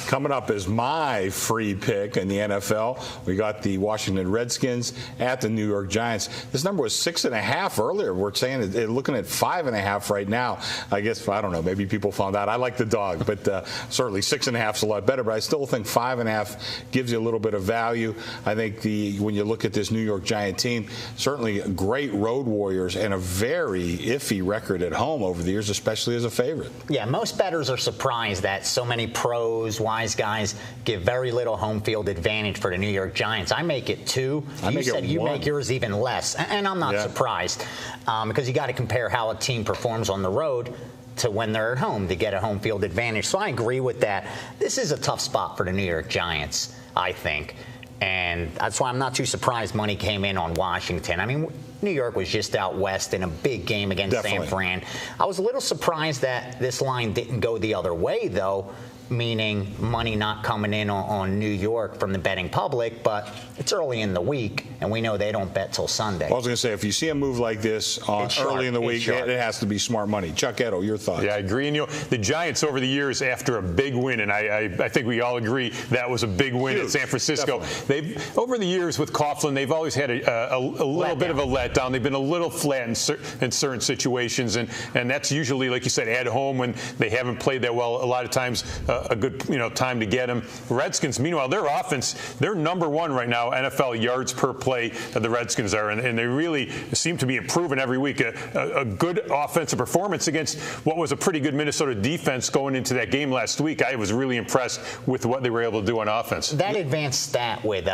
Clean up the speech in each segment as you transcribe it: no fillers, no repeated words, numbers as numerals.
Coming up is my free pick in the NFL. We got the Washington Redskins at the New York Giants. This number was 6.5 earlier. We're saying looking at 5.5 right now. I guess, I don't know, maybe people found out. I like the dog, but certainly 6.5 is a lot better. But I still think 5.5 gives you a little bit of value. I think when you look at this New York Giant team, certainly great road warriors and a very iffy record at home over the years, especially as a favorite. Yeah, most bettors are surprised that so many pros, wise guys, give very little home field advantage for the New York Giants. I make it 2. You said you make yours even less, and I'm not surprised because you got to compare how a team performs on the road to when they're at home to get a home field advantage. So I agree with that. This is a tough spot for the New York Giants, I think. And that's why I'm not too surprised money came in on Washington. I mean, New York was just out west in a big game against San Fran. I was a little surprised that this line didn't go the other way, though, meaning money not coming in on New York from the betting public, but it's early in the week, and we know they don't bet till Sunday. Well, I was going to say, if you see a move like this early in the week, it has to be smart money. Chuck Edo, your thoughts? Yeah, I agree. And, the Giants over the years, after a big win, and I think we all agree that was a big win in San Francisco. They've over the years with Coughlin, they've always had a little bit of a letdown. They've been a little flat in certain situations, and that's usually, like you said, at home when they haven't played that well. A lot of times, a good time to get them. Redskins, meanwhile, their offense, they're number 1 right now, NFL yards per play. The Redskins are, and they really seem to be improving every week. A good offensive performance against what was a pretty good Minnesota defense going into that game last week. I was really impressed with what they were able to do on offense. That advanced stat with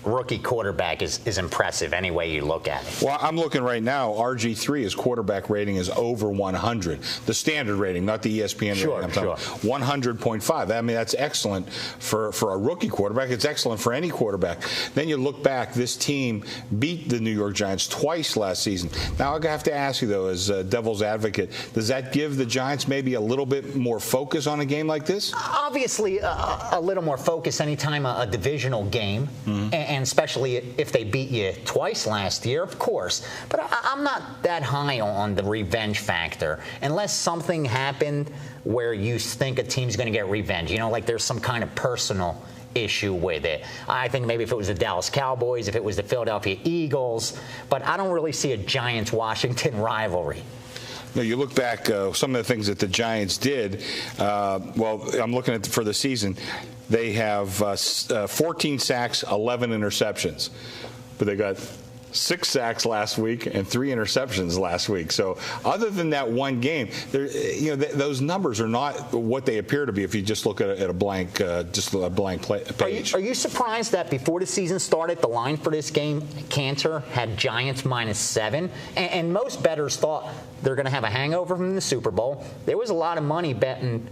rookie quarterback is impressive any way you look at it. Well, I'm looking right now. RG3, his quarterback rating is over 100. The standard rating, not the ESPN rating. I'm talking 100.5. I mean, that's excellent for a rookie quarterback. It's excellent for any quarterback. Then you look back, this team beat the New York Giants twice last season. Now, I have to ask you, though, as devil's advocate, does that give the Giants maybe a little bit more focus on a game like this? Obviously, a little more focus anytime a divisional game. And especially if they beat you twice last year, of course. But I'm not that high on the revenge factor. Unless something happened where you think a team's going to get revenge. Like there's some kind of personal issue with it. I think maybe if it was the Dallas Cowboys, if it was the Philadelphia Eagles. But I don't really see a Giants-Washington rivalry. No, you look back, some of the things that the Giants did, well, I'm looking at for the season, they have 14 sacks, 11 interceptions. But they got 6 sacks last week and 3 interceptions last week. So other than that one game, those numbers are not what they appear to be if you just look at a blank, page. Are you surprised that before the season started, the line for this game, Cantor, had Giants -7? And most bettors thought they're going to have a hangover from the Super Bowl. There was a lot of money betting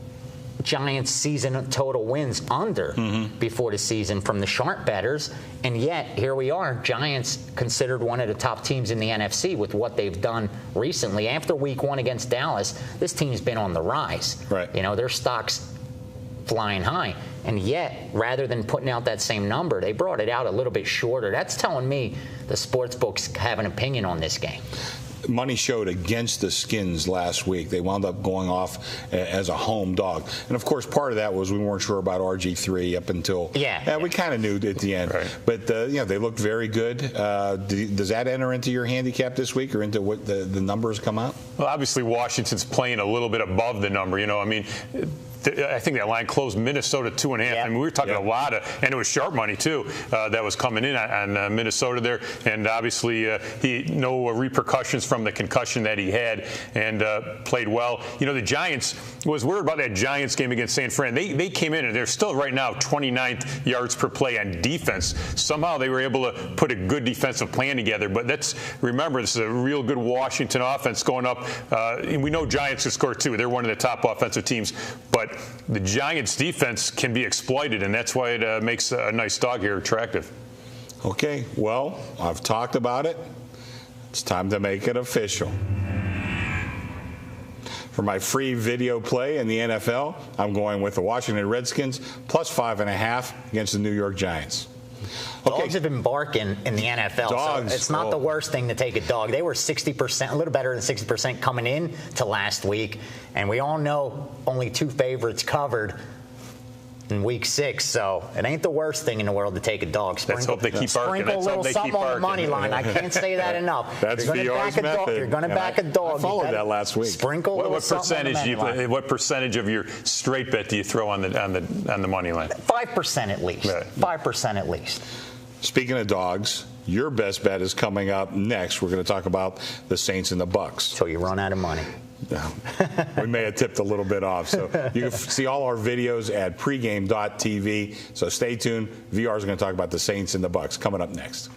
Giants season total wins under before the season from the sharp bettors, and yet here we are, Giants considered one of the top teams in the NFC with what they've done recently. After week 1 against Dallas, this team's been on the rise. Right. Their stock's flying high, and yet rather than putting out that same number, they brought it out a little bit shorter. That's telling me the sports books have an opinion on this game. Money showed against the Skins last week. They wound up going off as a home dog. And, of course, part of that was we weren't sure about RG3 up until we kind of knew at the end. Right. But, they looked very good. Does that enter into your handicap this week or into what the numbers come out? Well, obviously, Washington's playing a little bit above the number. I think that line closed Minnesota 2.5. I mean, we were talking a lot of, and it was sharp money too, that was coming in on Minnesota there. And obviously, no repercussions from the concussion that he had, and played well. The Giants, was worried about that Giants game against San Fran. They came in and they're still right now 29th yards per play on defense. Somehow they were able to put a good defensive plan together. But remember, this is a real good Washington offense going up. And we know Giants can score too. They're one of the top offensive teams, but the Giants' defense can be exploited, and that's why it makes a nice dog here attractive. Okay, well, I've talked about it. It's time to make it official. For my free video play in the NFL, I'm going with the Washington Redskins plus 5.5 against the New York Giants. Dogs have been barking in the NFL, Dogs, so it's not the worst thing to take a dog. They were 60%, a little better than 60% coming in to last week, and we all know only 2 favorites covered. in week 6, so it ain't the worst thing in the world to take a dog. Let's hope they keep barking. Sprinkle a little something on the money line. I can't say that enough. That's VR's method. You're going to back a dog. I followed that last week. Sprinkle what percentage? What percentage of your straight bet do you throw on the money line? 5% at least. Right. 5% at least. Speaking of dogs, your best bet is coming up next. We're going to talk about the Saints and the Bucks. So you run out of money. We may have tipped a little bit off. So you can see all our videos at pregame.tv. So stay tuned. VR is going to talk about the Saints and the Bucks coming up next.